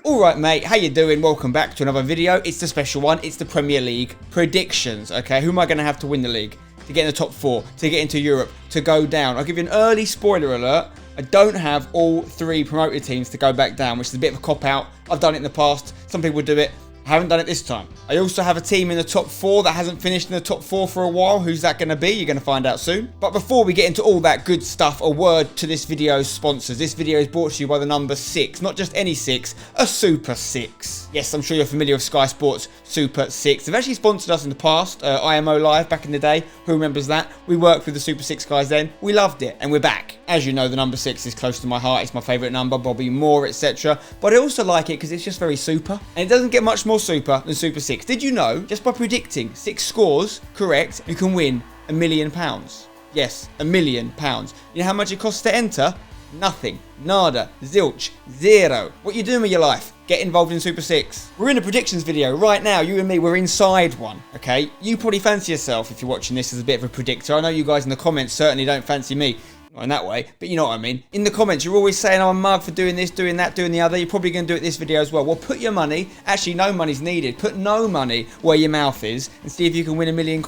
Alright mate, how you doing? Welcome back to another video. It's the special one. It's the Premier League predictions, okay? Who am I going to have to win the league? To get in the top 4, to get into Europe, to go down. I'll give you an early spoiler alert. I don't have all 3 promoted teams to go back down, which is a bit of a cop-out. I've done it in the past. Some people do it. I haven't done it this time. I also have a team in the top 4 that hasn't finished in the top 4 for a while. Who's that going to be? You're going to find out soon. But before we get into all that good stuff, a word to this video's sponsors. This video is brought to you by the number 6. Not just any 6, a Super 6. Yes, I'm sure you're familiar with Sky Sports Super 6. They've actually sponsored us in the past. IMO Live back in the day. Who remembers that? We worked with the Super 6 guys then. We loved it. And we're back. As you know, the number 6 is close to my heart. It's my favourite number. Bobby Moore, etc. But I also like it because it's just very super. And it doesn't get much more super than Super 6. Did you know, just by predicting 6 scores correct, you can win £1 million? Yes, £1 million. You know how much it costs to enter? Nothing. Nada. Zilch. Zero. What you doing with your life? Get involved in Super 6. We're in a predictions video right now. You and me, we're inside one, okay? You probably fancy yourself, if you're watching this, as a bit of a predictor. I know you guys in the comments certainly don't fancy me. Not in that way, but you know what I mean. In the comments, you're always saying, I'm a mug for doing this, doing that, doing the other. You're probably going to do it this video as well. Well, put your money, actually no money's needed. Put no money where your mouth is and see if you can win £1 million.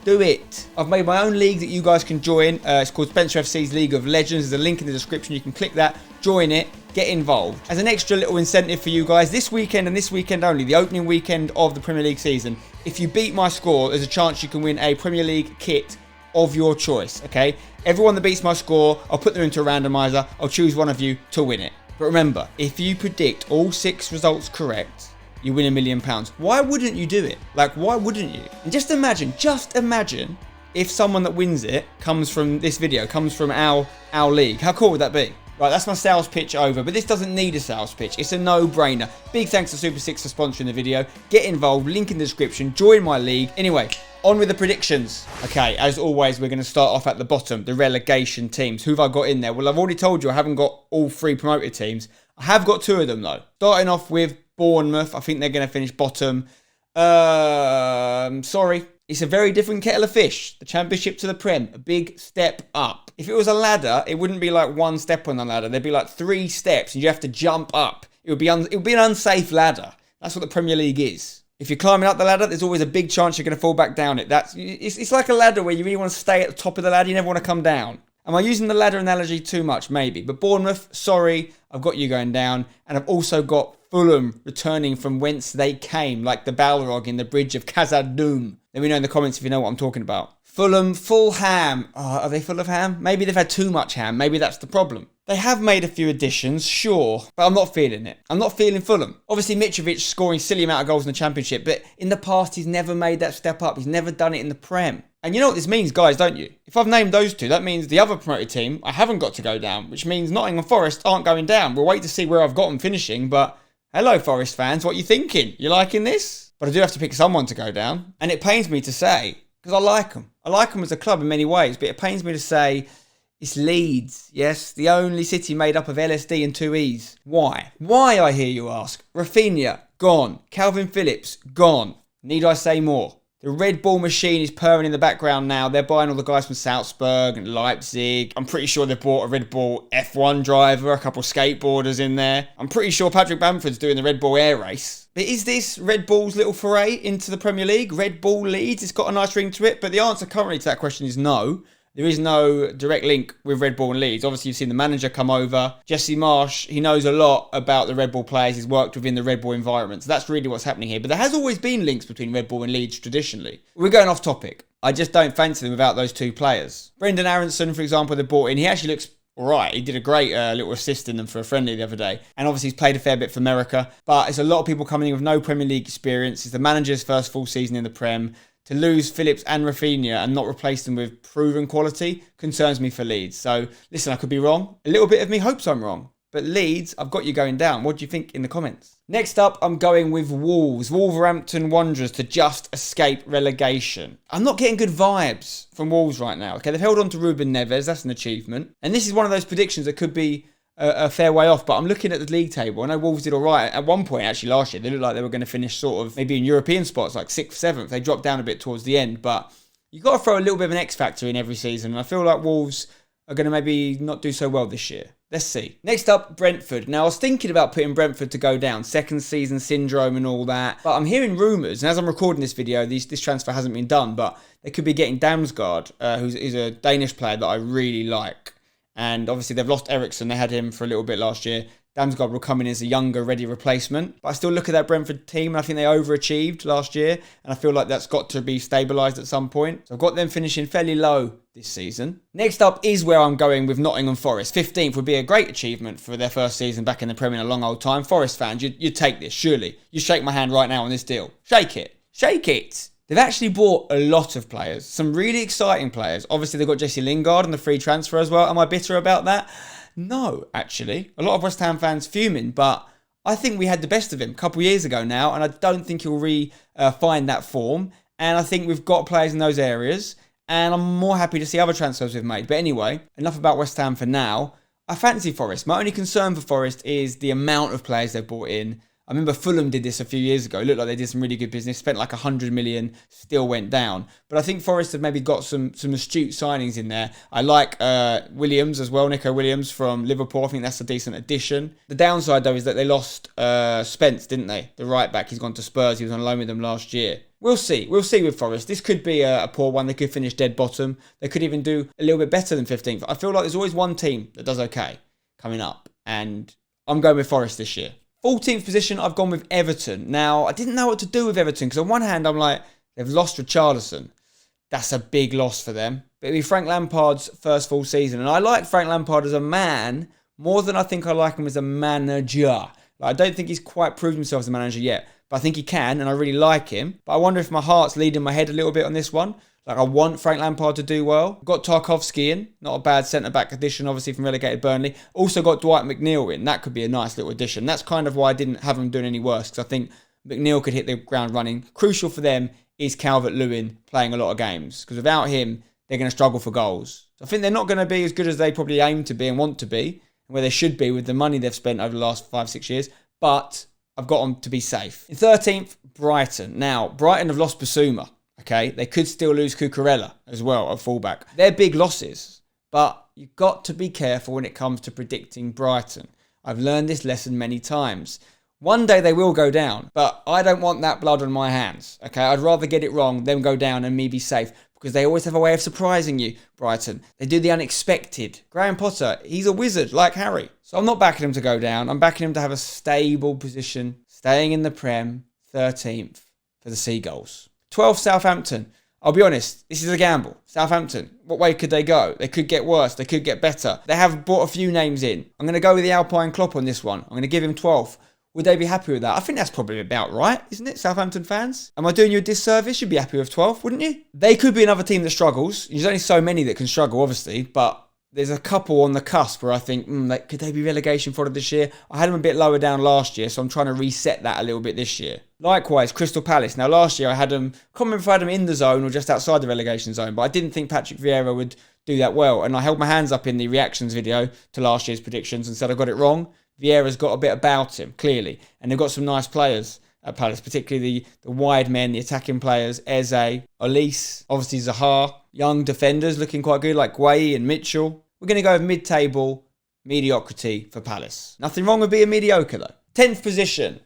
Do it. I've made my own league that you guys can join. It's called Spencer FC's League of Legends. There's a link in the description. You can click that, join it, get involved. As an extra little incentive for you guys, this weekend and this weekend only, the opening weekend of the Premier League season, if you beat my score, there's a chance you can win a Premier League kit of your choice, okay? Everyone that beats my score, I'll put them into a randomizer. I'll choose one of you to win it. But remember, if you predict all 6 results correct, you win £1 million. Why wouldn't you do it? Like, why wouldn't you? And just imagine if someone that wins it comes from this video, comes from our league. How cool would that be? Right, that's my sales pitch over, but this doesn't need a sales pitch. It's a no-brainer. Big thanks to Super 6 for sponsoring the video. Get involved, link in the description, join my league. Anyway, on with the predictions. Okay, as always, we're going to start off at the bottom, the relegation teams. Who have I got in there? Well, I've already told you I haven't got all 3 promoted teams. I have got 2 of them, though. Starting off with Bournemouth. I think they're going to finish bottom. Sorry. It's a very different kettle of fish. The Championship to the Prem, a big step up. If it was a ladder, it wouldn't be like 1 step on the ladder. There'd be like 3 steps, and you have to jump up. It would be an unsafe ladder. That's what the Premier League is. If you're climbing up the ladder, there's always a big chance you're going to fall back down it. It's like a ladder where you really want to stay at the top of the ladder. You never want to come down. Am I using the ladder analogy too much? Maybe. But Bournemouth, sorry, I've got you going down. And I've also got Fulham returning from whence they came, like the Balrog in the Bridge of Khazad-dûm. Let me know in the comments if you know what I'm talking about. Fulham, full ham. Oh, are they full of ham? Maybe they've had too much ham. Maybe that's the problem. They have made a few additions, sure, but I'm not feeling it. I'm not feeling Fulham. Obviously, Mitrovic scoring silly amount of goals in the Championship, but in the past, he's never made that step up. He's never done it in the Prem. And you know what this means, guys, don't you? If I've named those 2, that means the other promoted team, I haven't got to go down, which means Nottingham Forest aren't going down. We'll wait to see where I've got them finishing, but hello, Forest fans, what are you thinking? You liking this? But I do have to pick someone to go down, and it pains me to say, because I like them. I like them as a club in many ways, but it pains me to say it's Leeds. Yes, the only city made up of LSD and 2 E's. Why? Why, I hear you ask? Rafinha, gone. Calvin Phillips, gone. Need I say more? The Red Bull machine is purring in the background now. They're buying all the guys from Salzburg and Leipzig. I'm pretty sure they've bought a Red Bull F1 driver, a couple of skateboarders in there. I'm pretty sure Patrick Bamford's doing the Red Bull Air Race. But is this Red Bull's little foray into the Premier League? Red Bull Leeds? It's got a nice ring to it. But the answer currently to that question is no. There is no direct link with Red Bull and Leeds. Obviously, you've seen the manager come over. Jesse Marsh, he knows a lot about the Red Bull players. He's worked within the Red Bull environment. So that's really what's happening here. But there has always been links between Red Bull and Leeds traditionally. We're going off topic. I just don't fancy them without those 2 players. Brendan Aronson, for example, they brought in. He actually looks all right. He did a great little assist in them for a friendly the other day. And obviously, he's played a fair bit for America. But it's a lot of people coming in with no Premier League experience. It's the manager's first full season in the Prem. To lose Phillips and Rafinha and not replace them with proven quality concerns me for Leeds. So, listen, I could be wrong. A little bit of me hopes I'm wrong. But Leeds, I've got you going down. What do you think in the comments? Next up, I'm going with Wolves. Wolverhampton Wanderers to just escape relegation. I'm not getting good vibes from Wolves right now. Okay, they've held on to Ruben Neves. That's an achievement. And this is one of those predictions that could be a fair way off, but I'm looking at the league table. I know Wolves did all right at one point, actually, last year. They looked like they were going to finish sort of maybe in European spots, like 6th, 7th. They dropped down a bit towards the end, but you've got to throw a little bit of an X factor in every season. And I feel like Wolves are going to maybe not do so well this year. Let's see. Next up, Brentford. Now, I was thinking about putting Brentford to go down. Second season syndrome and all that. But I'm hearing rumours, and as I'm recording this video, this transfer hasn't been done, but they could be getting Damsgaard, who's a Danish player that I really like. And obviously, they've lost Eriksson. They had him for a little bit last year. Damsgaard will come in as a younger, ready replacement. But I still look at that Brentford team, and I think they overachieved last year. And I feel like that's got to be stabilised at some point. So I've got them finishing fairly low this season. Next up is where I'm going with Nottingham Forest. 15th would be a great achievement for their first season back in the Premier in a long old time. Forest fans, you'd take this, surely. You shake my hand right now on this deal. Shake it. Shake it. They've actually bought a lot of players. Some really exciting players. Obviously, they've got Jesse Lingard and the free transfer as well. Am I bitter about that? No, actually. A lot of West Ham fans fuming, but I think we had the best of him a couple of years ago now, and I don't think he'll find that form. And I think we've got players in those areas, and I'm more happy to see other transfers we've made. But anyway, enough about West Ham for now. I fancy Forest. My only concern for Forest is the amount of players they've brought in. I remember Fulham did this a few years ago. It looked like they did some really good business, spent like 100 million, still went down. But I think Forest have maybe got some astute signings in there. I like Williams as well, Nico Williams from Liverpool. I think that's a decent addition. The downside, though, is that they lost Spence, didn't they? The right back. He's gone to Spurs. He was on loan with them last year. We'll see. We'll see with Forest. This could be a poor one. They could finish dead bottom. They could even do a little bit better than 15th. I feel like there's always one team that does okay coming up. And I'm going with Forest this year. 14th position, I've gone with Everton. Now, I didn't know what to do with Everton because on one hand, I'm like, they've lost Richarlison. That's a big loss for them. But it'll be Frank Lampard's first full season. And I like Frank Lampard as a man more than I think I like him as a manager. Like, I don't think he's quite proved himself as a manager yet. But I think he can, and I really like him. But I wonder if my heart's leading my head a little bit on this one. Like, I want Frank Lampard to do well. Got Tarkowski in. Not a bad centre-back addition, obviously, from relegated Burnley. Also got Dwight McNeil in. That could be a nice little addition. That's kind of why I didn't have him doing any worse, because I think McNeil could hit the ground running. Crucial for them is Calvert-Lewin playing a lot of games, because without him, they're going to struggle for goals. So I think they're not going to be as good as they probably aim to be and want to be, and where they should be with the money they've spent over the last 5-6 years. But I've got them to be safe. In 13th, Brighton. Now, Brighton have lost Basuma. Okay, they could still lose Cucurella as well at fullback. They're big losses, but you've got to be careful when it comes to predicting Brighton. I've learned this lesson many times. One day they will go down, but I don't want that blood on my hands. Okay, I'd rather get it wrong, them go down and me be safe, because they always have a way of surprising you, Brighton. They do the unexpected. Graham Potter, he's a wizard like Harry. So I'm not backing him to go down. I'm backing him to have a stable position, staying in the Prem, 13th for the Seagulls. 12th, Southampton. I'll be honest, this is a gamble. Southampton, what way could they go? They could get worse, they could get better. They have brought a few names in. I'm going to go with the Alpine Klopp on this one. I'm going to give him 12th. Would they be happy with that? I think that's probably about right, isn't it, Southampton fans? Am I doing you a disservice? You'd be happy with 12th, wouldn't you? They could be another team that struggles. There's only so many that can struggle, obviously, but there's a couple on the cusp where I think, could they be relegation fodder this year? I had them a bit lower down last year, so I'm trying to reset that a little bit this year. Likewise, Crystal Palace. Now, last year I had them, I can't remember if I had them in the zone or just outside the relegation zone, but I didn't think Patrick Vieira would do that well. And I held my hands up in the reactions video to last year's predictions and said I got it wrong. Vieira's got a bit about him, clearly. And they've got some nice players at Palace, particularly the wide men, the attacking players, Eze, Olise, obviously Zaha. Young defenders looking quite good, like Gueye and Mitchell. We're going to go with mid-table mediocrity for Palace. Nothing wrong with being mediocre, though. 10th position,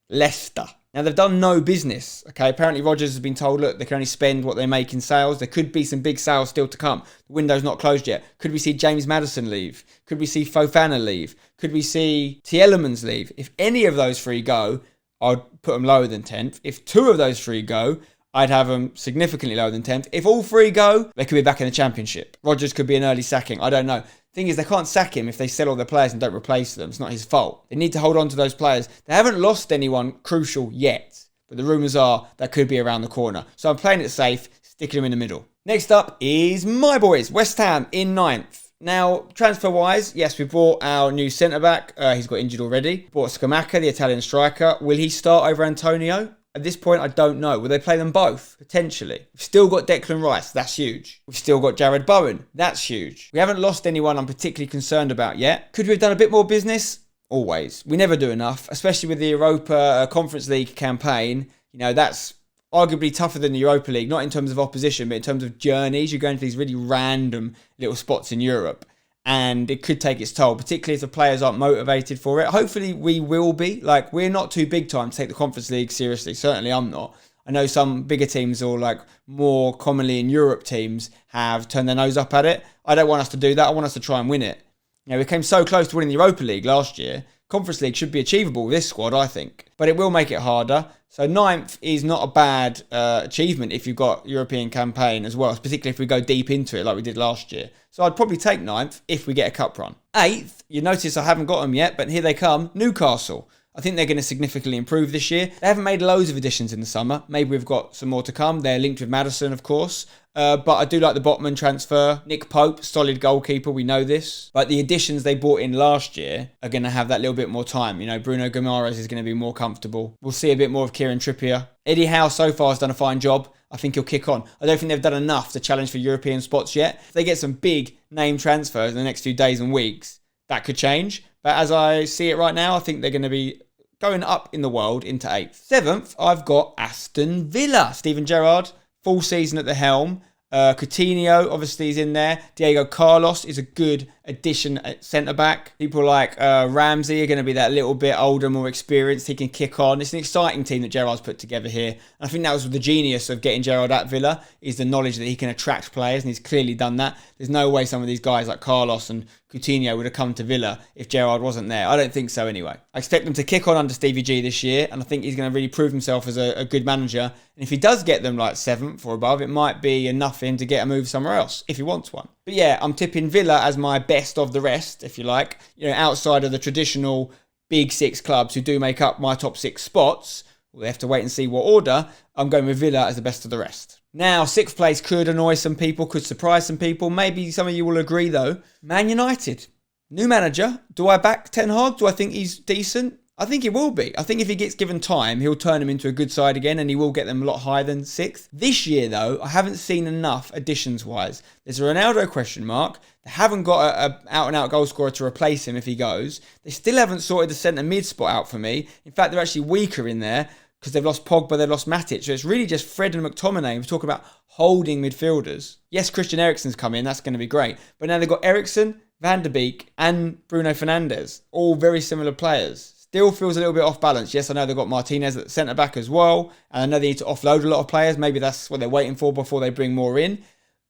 Leicester. Now, they've done no business, okay? Apparently, Rodgers has been told, look, they can only spend what they make in sales. There could be some big sales still to come. The window's not closed yet. Could we see James Maddison leave? Could we see Fofana leave? Could we see Tielemans leave? If any of those three go, I'd put them lower than 10th. If two of those three go, I'd have them significantly lower than 10th. If all three go, they could be back in the Championship. Rodgers could be an early sacking. I don't know. Thing is, they can't sack him if they sell all their players and don't replace them. It's not his fault. They need to hold on to those players. They haven't lost anyone crucial yet, but the rumours are that could be around the corner. So I'm playing it safe, sticking them in the middle. Next up is my boys, West Ham in 9th. Now, transfer-wise, yes, we bought our new centre-back. He's got injured already. Bought Scamacca, the Italian striker. Will he start over Antonio? At this point, I don't know. Will they play them both? Potentially. We've still got Declan Rice. That's huge. We've still got Jared Bowen. That's huge. We haven't lost anyone I'm particularly concerned about yet. Could we have done a bit more business? Always. We never do enough, especially with the Europa Conference League campaign. You know, that's arguably tougher than the Europa League, not in terms of opposition, but in terms of journeys. You're going to these really random little spots in Europe. and it could take its toll, particularly if the players aren't motivated for it. Hopefully we will be. Like, we're not too big time to take the Conference League seriously. Certainly I'm not. I know some bigger teams, or like more commonly in Europe teams, have turned their nose up at it. I don't want us to do that. I want us to try and win it. You know, we came so close to winning the Europa League last year. Conference League should be achievable with this squad, I think. But it will make it harder. So 9th is not a bad achievement if you've got European campaign as well, particularly if we go deep into it like we did last year. So I'd probably take 9th if we get a cup run. 8th, you notice I haven't got them yet, but here they come, Newcastle. I think they're going to significantly improve this year. They haven't made loads of additions in the summer. Maybe we've got some more to come. They're linked with Maddison, of course. But I do like the Botman transfer. Nick Pope, solid goalkeeper. We know this. But the additions they brought in last year are going to have that little bit more time. You know, Bruno Guimaraes is going to be more comfortable. We'll see a bit more of Kieran Trippier. Eddie Howe so far has done a fine job. I think he'll kick on. I don't think they've done enough to challenge for European spots yet. If they get some big name transfers in the next few days and weeks, that could change. But as I see it right now, I think they're going to be going up in the world into 8th. 7th, I've got Aston Villa. Steven Gerrard, full season at the helm. Coutinho, obviously, is in there. Diego Carlos is a good addition at centre-back. People like Ramsey are going to be that little bit older, more experienced. He can kick on. It's an exciting team that Gerrard's put together here. And I think that was the genius of getting Gerrard at Villa, is the knowledge that he can attract players, and he's clearly done that. There's no way some of these guys like Carlos and Coutinho would have come to Villa if Gerrard wasn't there. I don't think so anyway. I expect them to kick on under Stevie G this year, and I think he's going to really prove himself as a good manager. And if he does get them like 7th or above, it might be enough for him to get a move somewhere else if he wants one. But yeah, I'm tipping Villa as my best of the rest, if you like. You know, outside of the traditional big 6 clubs who do make up my top 6 spots. We'll have to wait and see what order. I'm going with Villa as the best of the rest. Now, 6th place could annoy some people, could surprise some people. Maybe some of you will agree, though. Man United. New manager. Do I back Ten Hag? Do I think he's decent? I think he will be. I think if he gets given time, he'll turn them into a good side again, and he will get them a lot higher than 6th. This year, though, I haven't seen enough additions-wise. There's a Ronaldo question mark. They haven't got an out-and-out goal scorer to replace him if he goes. They still haven't sorted the centre-mid spot out for me. In fact, they're actually weaker in there because they've lost Pogba, they've lost Matic. So it's really just Fred and McTominay. We're talking about holding midfielders. Yes, Christian Eriksen's come in. That's going to be great. But now they've got Eriksen, Van der Beek and Bruno Fernandes. All very similar players. Still feels a little bit off balance. Yes, I know they've got Martinez at the centre-back as well. And I know they need to offload a lot of players. Maybe that's what they're waiting for before they bring more in.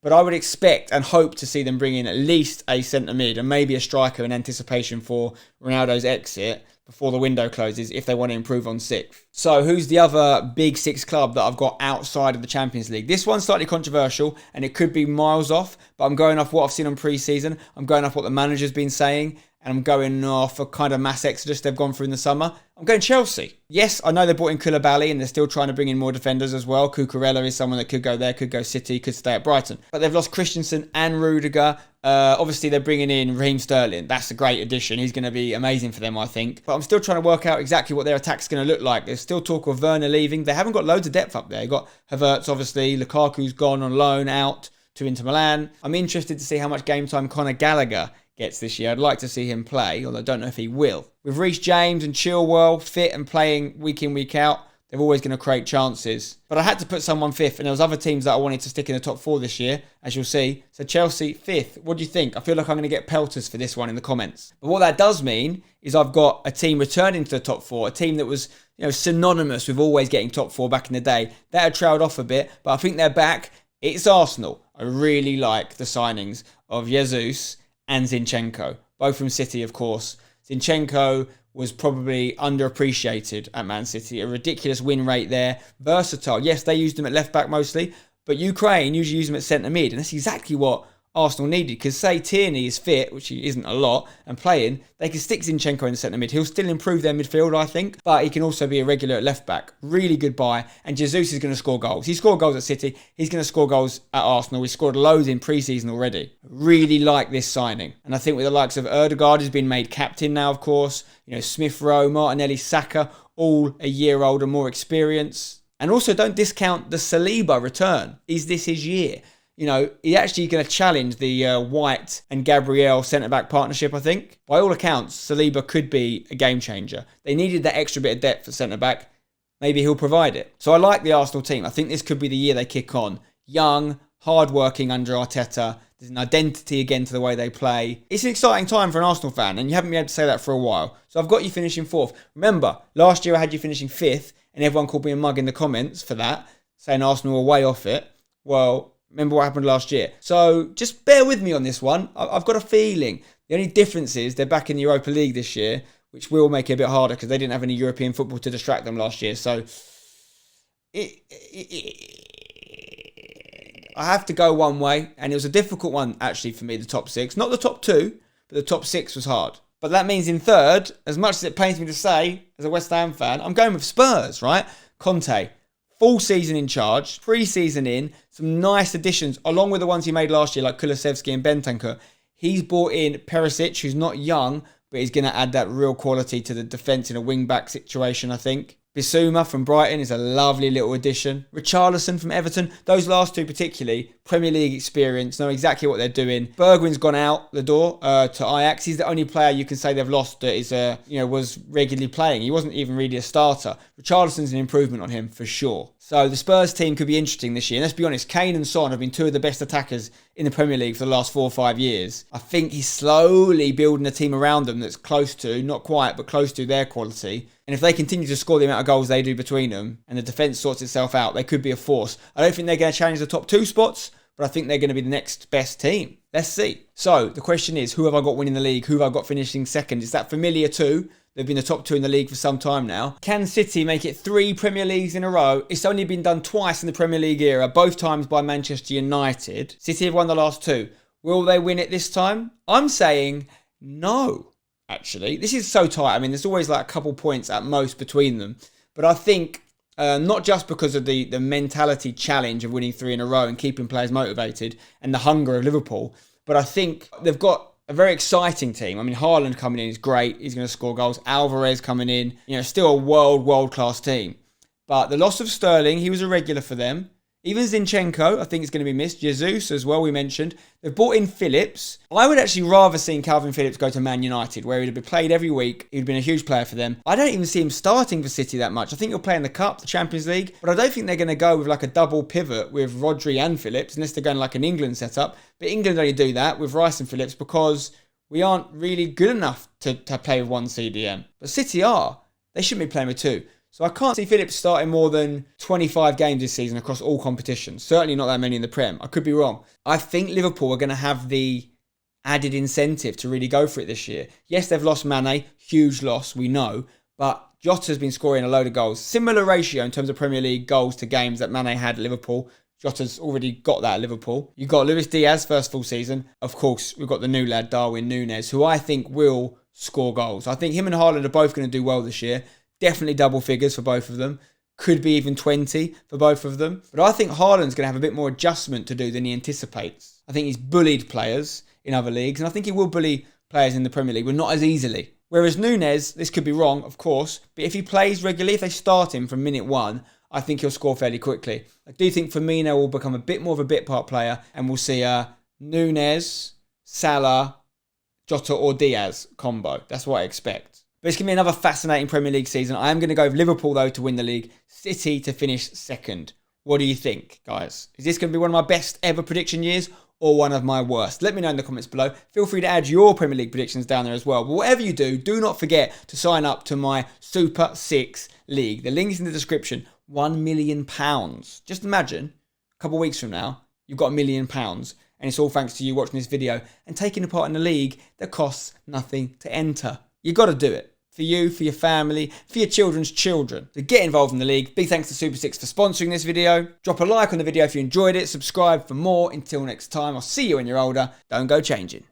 But I would expect and hope to see them bring in at least a centre-mid and maybe a striker in anticipation for Ronaldo's exit before the window closes if they want to improve on 6th. So who's the other big 6 club that I've got outside of the Champions League? This one's slightly controversial and it could be miles off, but I'm going off what I've seen on pre-season. I'm going off what the manager's been saying, and I'm going off a kind of mass exodus they've gone through in the summer. I'm going Chelsea. Yes, I know they brought in Koulibaly and they're still trying to bring in more defenders as well. Cucurella is someone that could go there, could go City, could stay at Brighton. But they've lost Christensen and Rudiger. Obviously, they're bringing in Raheem Sterling. That's a great addition. He's going to be amazing for them, I think. But I'm still trying to work out exactly what their attack's going to look like. There's still talk of Werner leaving. They haven't got loads of depth up there. You've got Havertz, obviously. Lukaku's gone on loan out to Inter Milan. I'm interested to see how much game time Conor Gallagher gets this year. I'd like to see him play, although I don't know if he will. With Reece James and Chilwell fit and playing week in, week out, they're always going to create chances. But I had to put someone 5th, and there was other teams that I wanted to stick in the top 4 this year, as you'll see. So Chelsea 5th. What do you think? I feel like I'm going to get pelters for this one in the comments. But what that does mean is I've got a team returning to the top 4, a team that was, you know, synonymous with always getting top 4 back in the day. That had trailed off a bit, but I think they're back. It's Arsenal. I really like the signings of Jesus and Zinchenko, both from City, of course. Zinchenko was probably underappreciated at Man City. A ridiculous win rate there. Versatile. Yes, they used him at left-back mostly, but Ukraine usually use him at centre-mid, and that's exactly what Arsenal needed, because say Tierney is fit, which he isn't a lot, and playing, they can stick Zinchenko in the centre-mid. He'll still improve their midfield, I think, but he can also be a regular at left-back. Really good buy, and Jesus is going to score goals. He scored goals at City. He's going to score goals at Arsenal. He scored loads in pre-season already. Really like this signing, and I think with the likes of Ødegaard, who's been made captain now, of course, you know, Smith Rowe, Martinelli, Saka, all a year older, more experience. And also don't discount the Saliba return. Is this his year? You know, he's actually going to challenge the White and Gabriel centre-back partnership, I think. By all accounts, Saliba could be a game changer. They needed that extra bit of depth at centre-back. Maybe he'll provide it. So I like the Arsenal team. I think this could be the year they kick on. Young, hard-working under Arteta. There's an identity again to the way they play. It's an exciting time for an Arsenal fan, and you haven't been able to say that for a while. So I've got you finishing 4th. Remember, last year I had you finishing 5th, and everyone called me a mug in the comments for that, saying Arsenal were way off it. Well, remember what happened last year. So just bear with me on this one. I've got a feeling. The only difference is they're back in the Europa League this year, which will make it a bit harder because they didn't have any European football to distract them last year. So I have to go one way, and it was a difficult one actually for me, the top 6. Not the top 2, but the top 6 was hard. But that means in 3rd, as much as it pains me to say, as a West Ham fan, I'm going with Spurs, right? Conte, full season in charge, pre-season in, some nice additions, along with the ones he made last year, like Kulusevski and Bentancur. He's brought in Perisic, who's not young, but he's going to add that real quality to the defence in a wing-back situation, I think. Bissouma from Brighton is a lovely little addition. Richarlison from Everton, those last two particularly, Premier League experience, know exactly what they're doing. Bergwijn's gone out the door to Ajax. He's the only player you can say they've lost that is was regularly playing. He wasn't even really a starter. Richarlison's an improvement on him for sure. So the Spurs team could be interesting this year. And let's be honest, Kane and Son have been two of the best attackers in the Premier League for the last 4 or 5 years. I think he's slowly building a team around them that's close to, not quite, but close to their quality. And if they continue to score the amount of goals they do between them and the defence sorts itself out, they could be a force. I don't think they're going to challenge the top 2 spots, but I think they're going to be the next best team. Let's see. So the question is, who have I got winning the league? Who have I got finishing second? Is that familiar too? They've been the top 2 in the league for some time now. Can City make it 3 Premier Leagues in a row? It's only been done twice in the Premier League era, both times by Manchester United. City have won the last 2. Will they win it this time? I'm saying no, actually. This is so tight. I mean, there's always like a couple points at most between them. But I think, not just because of the mentality challenge of winning 3 in a row and keeping players motivated and the hunger of Liverpool, but I think they've got a very exciting team. I mean, Haaland coming in is great. He's going to score goals. Alvarez coming in, still a world-class team. But the loss of Sterling, he was a regular for them. Even Zinchenko, I think is going to be missed. Jesus as well, we mentioned. They've brought in Phillips. I would actually rather see Calvin Phillips go to Man United, where he'd have been played every week. He'd been a huge player for them. I don't even see him starting for City that much. I think he'll play in the Cup, the Champions League. But I don't think they're going to go with like a double pivot with Rodri and Phillips, unless they're going like an England setup. But England only do that with Rice and Phillips because we aren't really good enough to play with one CDM. But City are. They shouldn't be playing with 2. So I can't see Phillips starting more than 25 games this season across all competitions. Certainly not that many in the Prem. I could be wrong. I think Liverpool are going to have the added incentive to really go for it this year. Yes, they've lost Mane. Huge loss, we know. But Jota's been scoring a load of goals. Similar ratio in terms of Premier League goals to games that Mane had at Liverpool. Jota's already got that at Liverpool. You've got Luis Diaz, first full season. Of course, we've got the new lad, Darwin Núñez, who I think will score goals. I think him and Haaland are both going to do well this year. Definitely double figures for both of them. Could be even 20 for both of them. But I think Haaland's going to have a bit more adjustment to do than he anticipates. I think he's bullied players in other leagues, and I think he will bully players in the Premier League, but not as easily. Whereas Núñez, this could be wrong, of course, but if he plays regularly, if they start him from minute 1, I think he'll score fairly quickly. I do think Firmino will become a bit more of a bit part player, and we'll see a Núñez, Salah, Jota or Diaz combo. That's what I expect. But it's going to be another fascinating Premier League season. I am going to go with Liverpool, though, to win the league. City to finish second. What do you think, guys? Is this going to be one of my best ever prediction years or one of my worst? Let me know in the comments below. Feel free to add your Premier League predictions down there as well. But whatever you do, do not forget to sign up to my Super 6 League. The link is in the description. £1 million. Just imagine, a couple of weeks from now, you've got £1 million. And it's all thanks to you watching this video and taking a part in a league that costs nothing to enter. You got to do it. For you, for your family, for your children's children. So get involved in the league. Big thanks to Super 6 for sponsoring this video. Drop a like on the video if you enjoyed it. Subscribe for more. Until next time, I'll see you when you're older. Don't go changing.